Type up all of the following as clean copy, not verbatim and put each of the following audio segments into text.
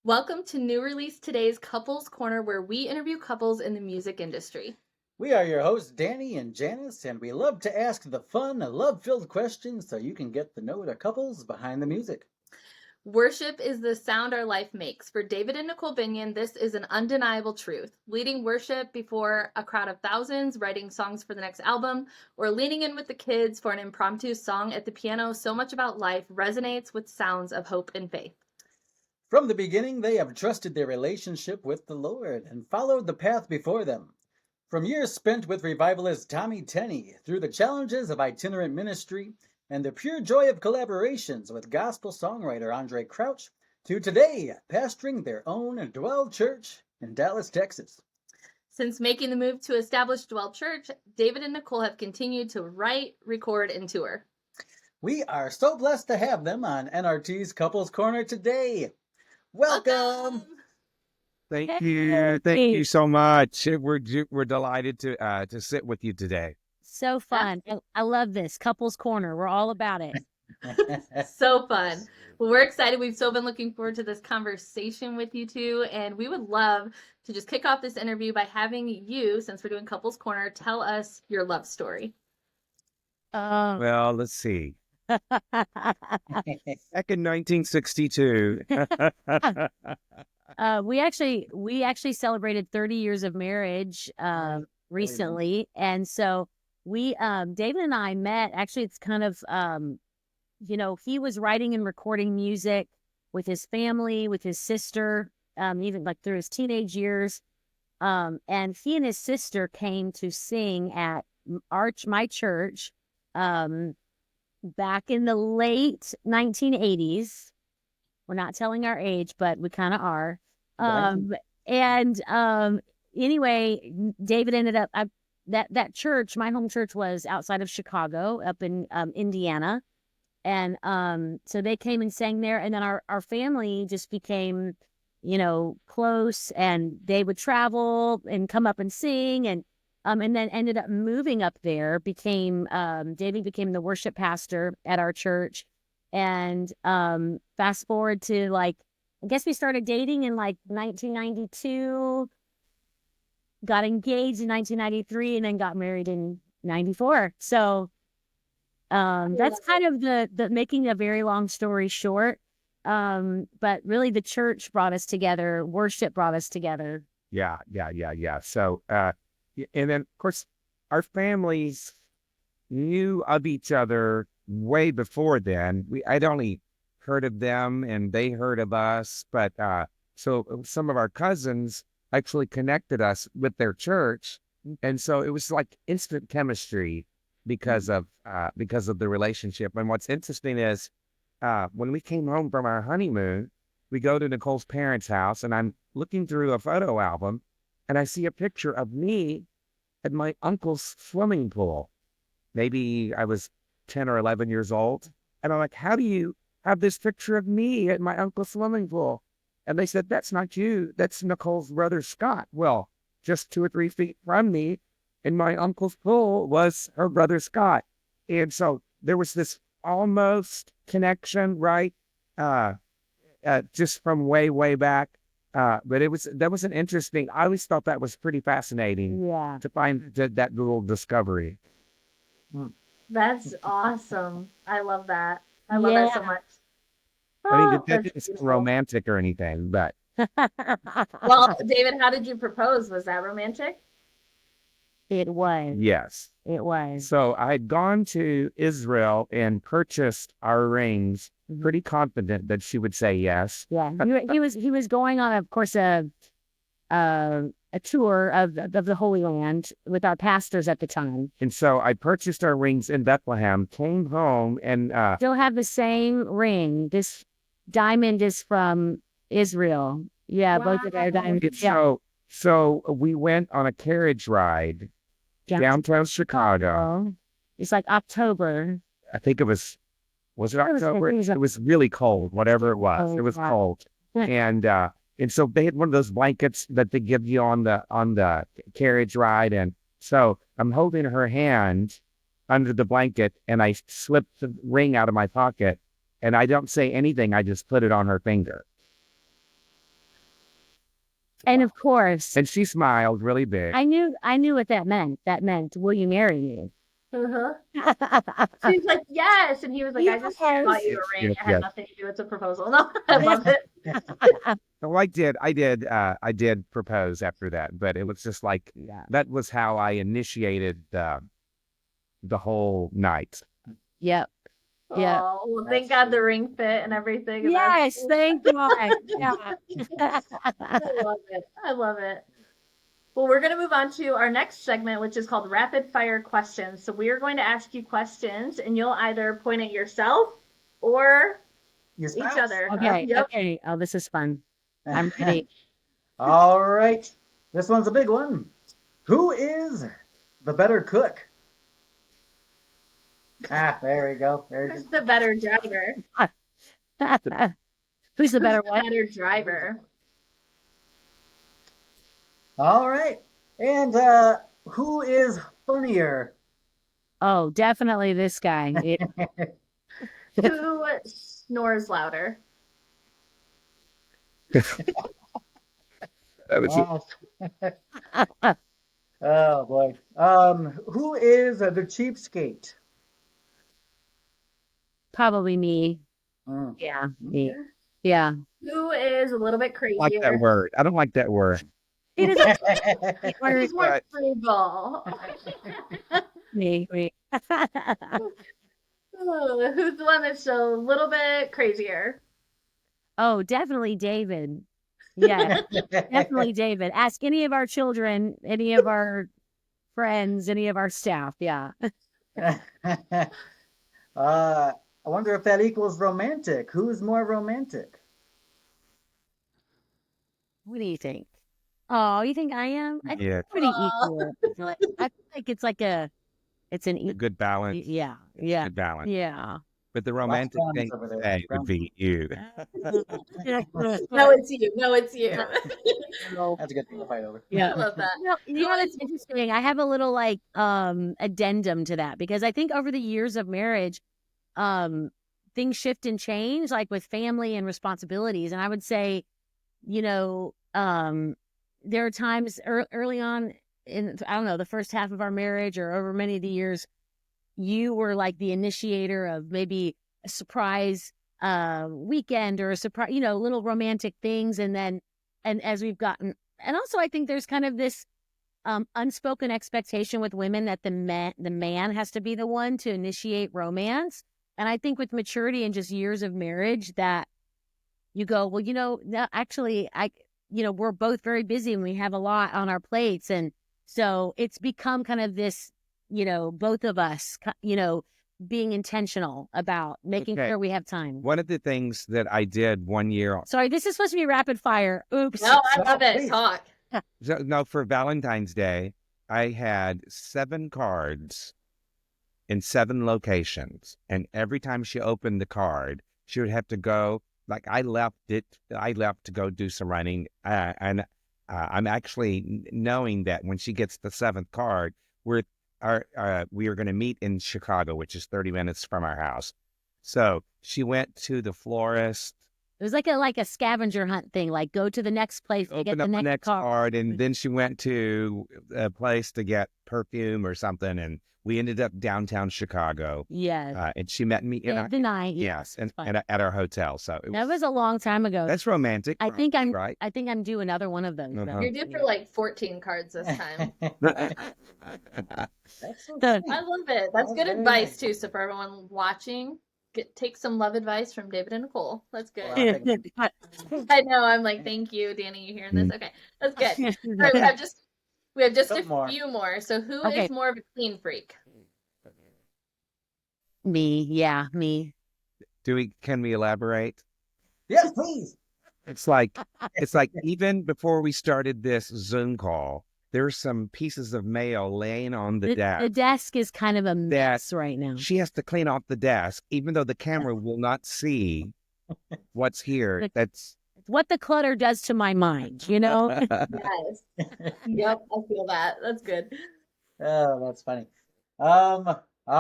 Welcome to New Release Today's Couples Corner, where we interview couples in the music industry. We are your hosts, Danny and Janice, and we love to ask the fun, love filled questions so you can get to know the couples behind the music. Worship is the sound our life makes. For David and Nicole Binion, this is an undeniable truth. Leading worship before a crowd of thousands, writing songs for the next album, or leaning in with the kids for an impromptu song at the piano, so much about life resonates with sounds of hope and faith. From the beginning, they have trusted their relationship with the Lord and followed the path before them. From years spent with revivalist Tommy Tenney, through the challenges of itinerant ministry and the pure joy of collaborations with gospel songwriter Andre Crouch, to today, pastoring their own Dwell Church in Dallas, Texas. Since making the move to establish Dwell Church, David and Nicole have continued to write, record, and tour. We are so blessed to have them on NRT's Couples Corner today. Welcome. Thank you so much. We're delighted to sit with you today. So fun. I love this couples corner. We're all about it. So fun. Well, we're excited. We've so been looking forward to this conversation with you two, and we would love to just kick off this interview by having you, since we're doing Couples Corner, tell us your love story. Well, let's see. Back in 1962. We actually celebrated 30 years of marriage recently, and so we David and I met. Actually, it's kind of he was writing and recording music with his family, with his sister, even like through his teenage years, and he and his sister came to sing at my church back in the late 1980s. We're not telling our age, but we kind of are. Anyway, David ended up that church. My home church was outside of Chicago, up in Indiana, and so they came and sang there. And then our family just became, close, and they would travel and come up and sing, and then ended up moving up there. David became the worship pastor at our church. And fast forward to I guess we started dating in 1992, got engaged in 1993, and then got married in 94. So that's kind of the making a very long story short. But really the church brought us together. Worship brought us together. Yeah. So, and then of course, our families knew of each other way before then. I'd only heard of them and they heard of us, but so some of our cousins actually connected us with their church, and so it was like instant chemistry because of the relationship. And what's interesting is when we came home from our honeymoon, we go to Nicole's parents' house, and I'm looking through a photo album, and I see a picture of me at my uncle's swimming pool. Maybe I was 10 or 11 years old. And I'm like, how do you have this picture of me at my uncle's swimming pool? And they said, that's not you. That's Nicole's brother, Scott. Well, just 2 or 3 feet from me in my uncle's pool was her brother, Scott. And so there was this almost connection, right? Just from way, way back. But that was an interesting, I always thought that was pretty fascinating to find that little discovery. That's awesome. I love that. I love that so much. I mean, it isn't romantic or anything, but. Well, David, how did you propose? Was that romantic? It was. Yes. It was. So I had gone to Israel and purchased our rings, pretty confident that she would say yes. Yeah. He was going on, of course, a tour of the Holy Land with our pastors at the time. And so I purchased our rings in Bethlehem, came home, and still have the same ring. This diamond is from Israel. Yeah, wow. Both of our diamonds. So we went on a carriage ride downtown Chicago. It's like October. I think it was it October? It was really cold, whatever it was. It was cold. And so they had one of those blankets that they give you on the carriage ride. And so I'm holding her hand under the blanket, and I slipped the ring out of my pocket, and I don't say anything. I just put it on her finger. And of course, And she smiled really big. I knew what that meant. That meant, will you marry me? Uh-huh. She's like, yes. And he was like, I just Yes. bought you a ring. Yes, It had yes. nothing to do with the proposal. No, I love it. So I did propose after that, but it was just like, Yeah. that was how I initiated the whole night. Yep. Yeah. Oh, well, That's thank God the sweet. ring fit and everything. And Yes, thank God. Yeah. I love it. I love it. Well, we're going to move on to our next segment, which is called rapid fire questions. So we are going to ask you questions, and you'll either point at yourself or Your each spouse. other. Okay. Yep. Okay. Oh, this is fun. I'm ready. All right. This one's a big one. Who is the better cook? There we go. There you Who's go. the better driver? Who's the better The one? better driver. All right. And who is funnier? Oh, definitely this guy. Who snores louder? That was Oh boy. Who is the cheapskate? Probably me. Mm. Yeah, me. Yeah. Who is a little bit I don't like that crazier? word. I don't like that word. He doesn't Who's more But- frugal? me. Oh, who's the one that's a little bit crazier? Oh, definitely David. Yeah, definitely David. Ask any of our children, any of our friends, any of our staff. Yeah. I wonder if that equals romantic. Who's more romantic? What do you think? Oh, you think I am? I think Yeah, we're pretty Aw. equal. I feel like it's like it's an a good balance. yeah, yeah, Good balance. yeah. But the Lots of romantic balance thing over to there. say would be you. No, it's you. No, it's you. That's a good thing to fight over. Yeah. I love that. You know what's interesting? I have a little like addendum to that because I think over the years of marriage, things shift and change, like with family and responsibilities. And I would say, you know, there are times early on in, I don't know, the first half of our marriage or over many of the years, you were like the initiator of maybe a surprise weekend or a surprise, you know, little romantic things. And then, and as we've gotten, and also I think there's kind of this unspoken expectation with women that the man has to be the one to initiate romance. And I think with maturity and just years of marriage that you go, well, you know, no, actually, you know, we're both very busy and we have a lot on our plates. And so it's become kind of this, you know, both of us, you know, being intentional about making Okay. sure we have time. One of the things that I did one year, Sorry, this is supposed to be rapid fire. Oops. No, I love it. Please. Talk. for Valentine's Day, I had 7 cards in 7 locations. And every time she opened the card, she would have to go, like I left to go do some running. And I'm actually knowing that when she gets the 7th card, we are going to meet in Chicago, which is 30 minutes from our house. So she went to the florist, It was like a scavenger hunt thing, like go to the next place to get opened the up the next next card. card, and then she went to a place to get perfume or something, and we ended up downtown Chicago. Yes. And she met me in The night. yes, it's fine. and at our hotel. So That was a long time ago. that's romantic. I think I'm right. I think I'm due another one of those. though. Uh-huh. You're due for like 14 cards this time. That's so The- sweet. I love it. That's Oh, good very advice nice. too. So for everyone watching, take some love advice from David and Nicole. That's good. Well, I think- I know. I'm like, thank you, Danny. You hearing this? Okay, that's good. All right, we have just a Some more. few more. So who is Okay. more of a clean freak? Me, yeah, me. Can we elaborate? Yes, please. It's like even before we started this Zoom call, there's some pieces of mail laying on the The desk. desk is kind of a mess right now. She has to clean off the desk, even though the camera will not see what's here. That's What the clutter does to my mind, you know? Yes. Yep, I feel that. That's good. Oh, that's funny. All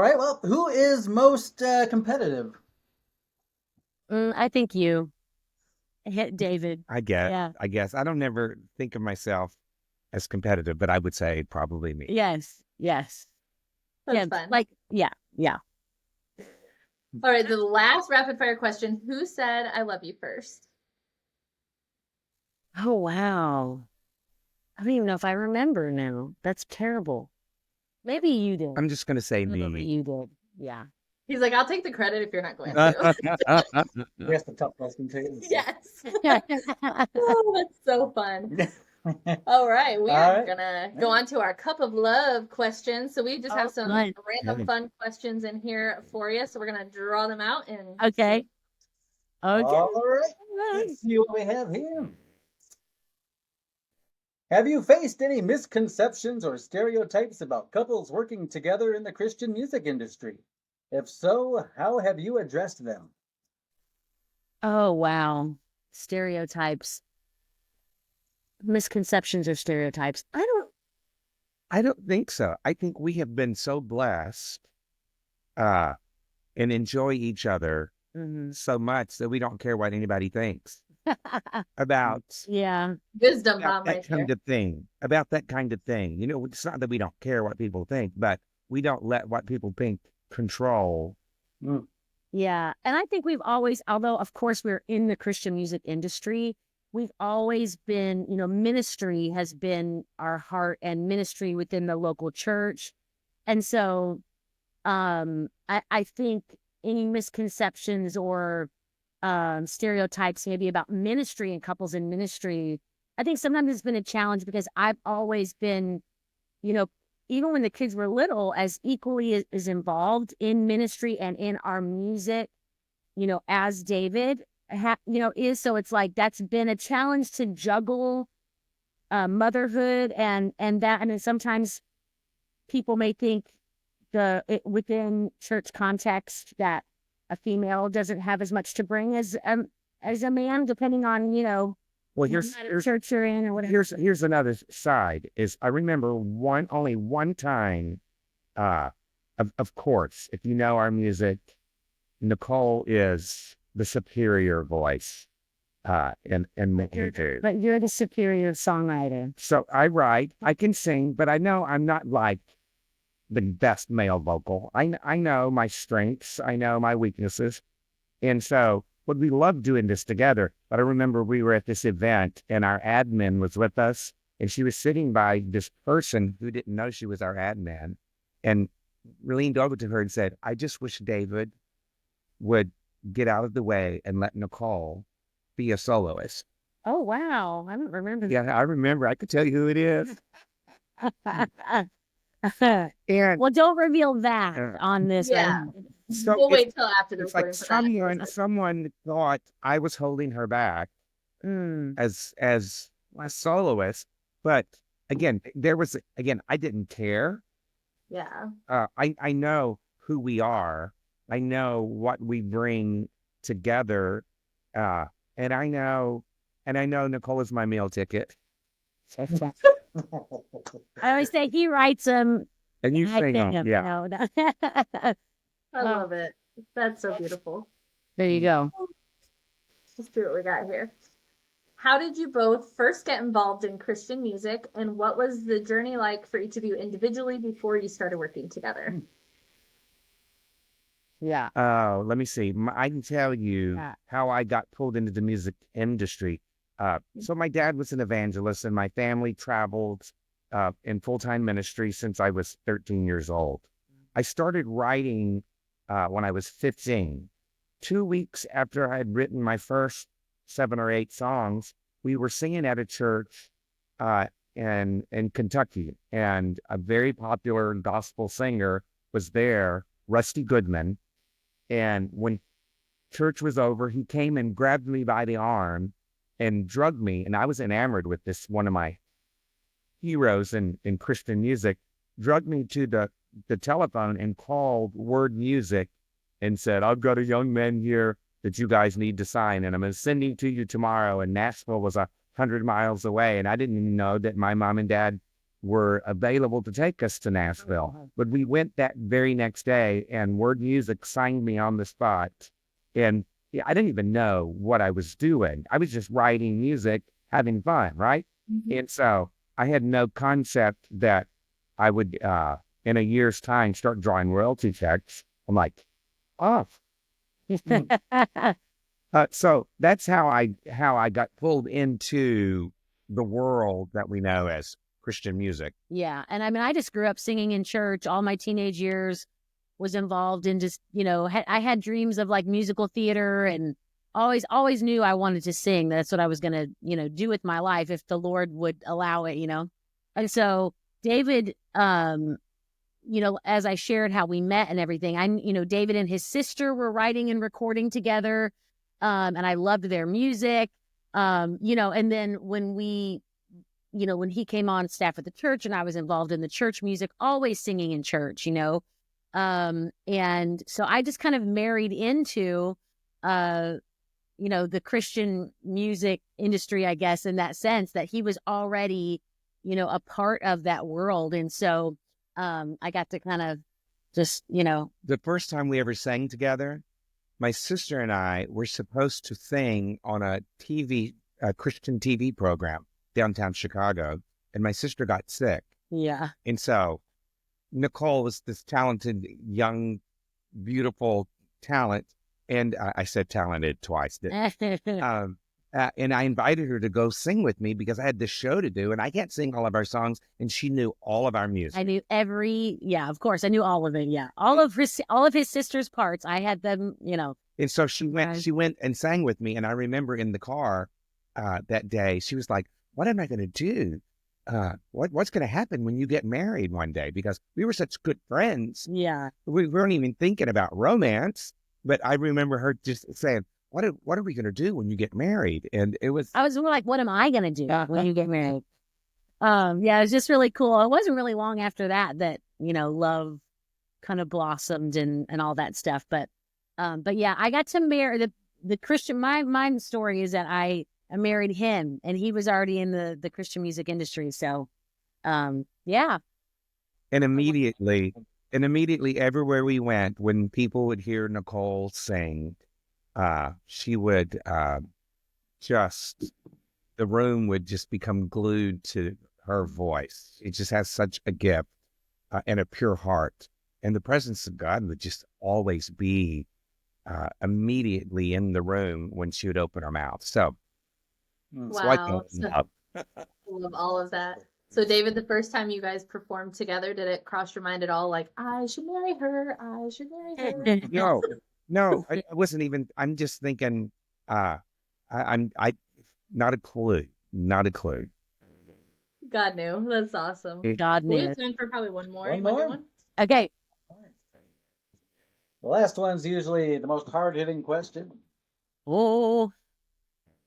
right. Well, who is most competitive? I think you. hit David. I guess. Yeah. I guess I don't ever think of myself as competitive, but I would say probably me. Yes. Yes. That's Yeah. fun. Like, yeah. Yeah. All right, the last rapid fire question. Who said I love you first? Oh, wow. I don't even know if I remember now. That's terrible. Maybe you did. I'm just gonna say Maybe me. you did. Yeah. He's like, I'll take the credit if you're not going to. That's the tough question too. Yes. Oh, that's so fun. All right, we All are right. gonna go on to our cup of love questions. So we just have some fun. random fun questions in here for you. So we're gonna draw them out and Okay. Okay. All right. Let's see what we have here. Have you faced any misconceptions or stereotypes about couples working together in the Christian music industry? If so, how have you addressed them? Oh, wow. Stereotypes. Misconceptions or stereotypes. I don't think so. I think we have been so blessed and enjoy each other Mhm. so much that we don't care what anybody thinks about Yeah. wisdom about bomb that right there. kind of thing. About that kind of thing. You know, it's not that we don't care what people think, but we don't let what people think control. Mm. Yeah. And I think we've always, although of course we're in the Christian music industry, we've always been, ministry has been our heart and ministry within the local church. And so I think any misconceptions or stereotypes maybe about ministry and couples in ministry, I think sometimes it's been a challenge because I've always been, even when the kids were little, as equally as involved in ministry and in our music, as David, is. So it's like that's been a challenge to juggle motherhood and that. And then sometimes people may think within church context that a female doesn't have as much to bring as a man, depending on Well, what here's kind of church you're in or whatever. here's another side. Is I remember only one time, of course, if you know our music, Nicole is the superior voice, in the But you're the superior songwriter. So I write, I can sing, but I know I'm not like the best male vocal. I know my strengths, I know my weaknesses, and so would we love doing this together. But I remember we were at this event and our admin was with us, and she was sitting by this person who didn't know she was our admin, and leaned over to her and said, "I just wish David would get out of the way and let Nicole be a soloist." Oh, wow. I don't remember Yeah, I remember. I could tell you who it is. that. And Well, don't reveal that on this. Yeah. so We'll it's, wait till after the it's like recording for that. someone thought I was holding her back Mm. as a soloist, but again, I didn't care. Yeah. I know who we are. I know what we bring together, and I know Nicole is my meal ticket. I always say he writes them. And you I sing sing them, 'em, yeah. I Oh. love it. That's so beautiful. There you go. Let's see what we got here. How did you both first get involved in Christian music, and what was the journey like for each of you individually before you started working together? Yeah. Oh, let me see. I can tell you Yeah. how I got pulled into the music industry. So my dad was an evangelist, and my family traveled in full-time ministry since I was 13 years old. I started writing when I was 15. 2 weeks after I had written my first 7 or 8 songs, we were singing at a church in Kentucky, and a very popular gospel singer was there, Rusty Goodman. And when church was over, he came and grabbed me by the arm and drugged me. And I was enamored with this, one of my heroes in Christian music, drugged me to the telephone and called Word Music and said, "I've got a young man here that you guys need to sign, and I'm going to send him to you tomorrow." And Nashville was 100 miles away. And I didn't even know that my mom and dad were available to take us to Nashville. But we went that very next day, and Word Music signed me on the spot. And yeah, I didn't even know what I was doing. I was just writing music, having fun, right? Mhm. And so I had no concept that I would, in a year's time, start drawing royalty checks. I'm like, oh. So that's how I got pulled into the world that we know as Christian music. Yeah. And I mean, I just grew up singing in church all my teenage years, was involved in just, I had dreams of like musical theater and always knew I wanted to sing. That's what I was going to, do with my life if the Lord would allow it. And so David, as I shared how we met and everything, David and his sister were writing and recording together. And I loved their music. And then when he came on staff at the church and I was involved in the church music, always singing in church. And so I just kind of married into, the Christian music industry, I guess, in that sense that he was already, a part of that world. And so, I got to kind of just, The first time we ever sang together, my sister and I were supposed to sing on a Christian TV program downtown Chicago, and my sister got sick. yeah. And so Nicole was this talented, young, beautiful talent. And I said talented twice. And I invited her to go sing with me because I had this show to do, and I can't sing all of our songs, and she knew all of our music. I knew of course, I knew all of it. Yeah, all of his sister's parts, I had them. And so she Right. went and sang with me. And I remember in the car that day, she was like, "What am I going to do? What's going to happen when you get married one day?" Because we were such good friends. Yeah, We weren't even thinking about romance. But I remember her just saying, what are we going to do when you get married? And it was, I was more like, what am I gonna do when you get married? Yeah, it was just really cool. It wasn't really long after that love kind of blossomed and all that stuff. But yeah, I got to marry the Christian. My story is that I married him, and he was already in the Christian music industry. So, yeah, and immediately everywhere we went, when people would hear Nicole sing, she would just, the room would just become glued to her voice. It just has such a gift and a pure heart. And the presence of God would just always be immediately in the room when she would open her mouth. So, so I Wow. can't So, I love all of that. So, David, the first time you guys performed together, did it cross your mind at all? Like, I should marry her. I should marry her. No, I wasn't even, I'm just thinking, I not a clue, not a clue. God knew. That's awesome. God We knew. have time for probably one more. One You want to do more? one? Okay. The last one's usually the most hard-hitting question. Oh,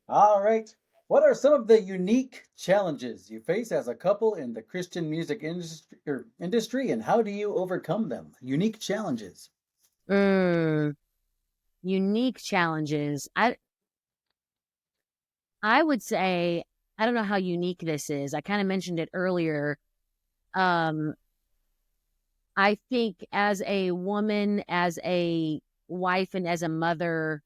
All right. What are some of the unique challenges you face as a couple in the Christian music industry, and how do you overcome them? Unique challenges. unique challenges. I would say, I don't know how unique this is. I kind of mentioned it earlier. Um, I think as a woman, as a wife, and as a mother,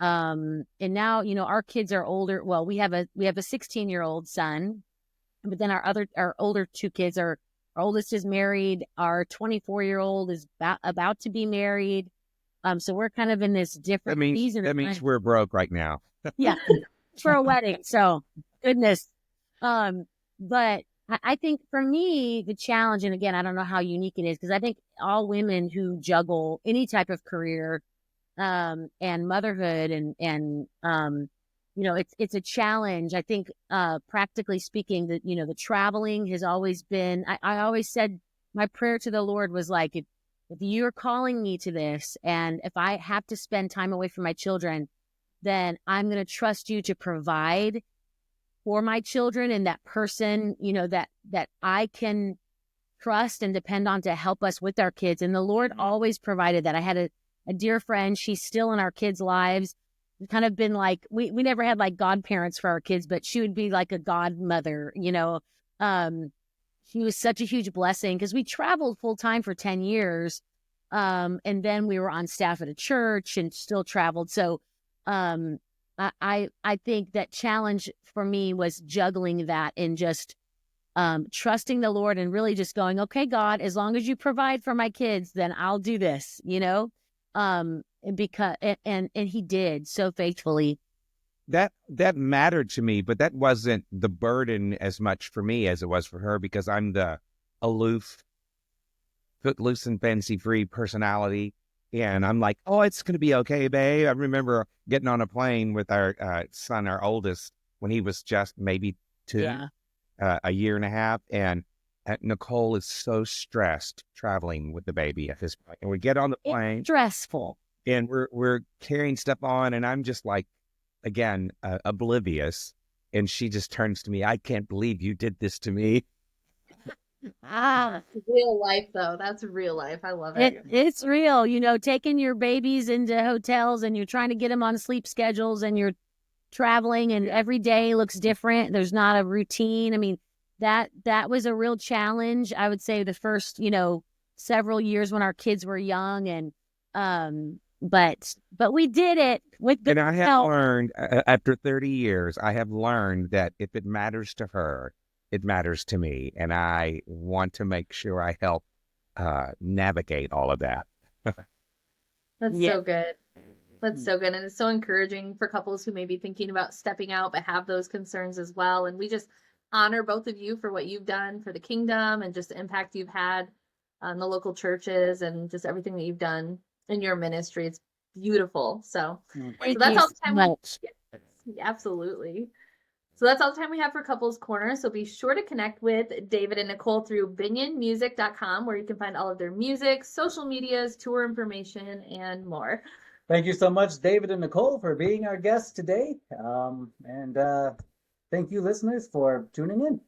and now, our kids are older. Well, we have a 16-year-old son, but then our older two kids our oldest is married. Our 24-year-old is about to be married. So we're kind of in this different season. That means we're broke right now. Yeah, for a wedding. So goodness. But I think for me, the challenge, and again, I don't know how unique it is, because I think all women who juggle any type of career, and motherhood and it's a challenge. I think, practically speaking, that, the traveling has always been, I always said, my prayer to the Lord was like, if you're calling me to this, and if I have to spend time away from my children, then I'm going to trust you to provide for my children, and that person, that I can trust and depend on to help us with our kids. And the Lord always provided that. I had a dear friend. She's still in our kids' lives. We've kind of been like, we never had like godparents for our kids, but she would be like a godmother, She was such a huge blessing because we traveled full time for 10 years. And then we were on staff at a church and still traveled. So I think that challenge for me was juggling that and just trusting the Lord and really just going, okay, God, as long as you provide for my kids, then I'll do this, because and he did so faithfully. That mattered to me, but that wasn't the burden as much for me as it was for her, because I'm the aloof, footloose and fancy free personality. And I'm like, oh, it's going to be okay, babe. I remember getting on a plane with our son, our oldest, when he was just maybe 2, Yeah. a year and a half. And Nicole is so stressed traveling with the baby at this point. And we get on the plane. It's stressful. And we're carrying stuff on. And I'm just like, again, oblivious. And she just turns to me, I can't believe you did this to me. Real life, though. That's real life. I love it. It's real, taking your babies into hotels and you're trying to get them on sleep schedules and you're traveling and every day looks different. There's not a routine. I mean, that was a real challenge. I would say the first, several years when our kids were young, and but we did it with the And I have help. learned, after 30 years, I have learned that if it matters to her, it matters to me. And I want to make sure I help navigate all of that. That's Yeah. so good. That's so good. And it's so encouraging for couples who may be thinking about stepping out but have those concerns as well. And we just honor both of you for what you've done for the kingdom and just the impact you've had on the local churches and just everything that you've done in your ministry. It's beautiful. So Thank that's you all the so time much. absolutely. So that's all the time we have for Couples Corner. So be sure to connect with David and Nicole through binionmusic.com, where you can find all of their music, social medias, tour information, and more. Thank you so much, David and Nicole, for being our guests today. And thank you, listeners, for tuning in.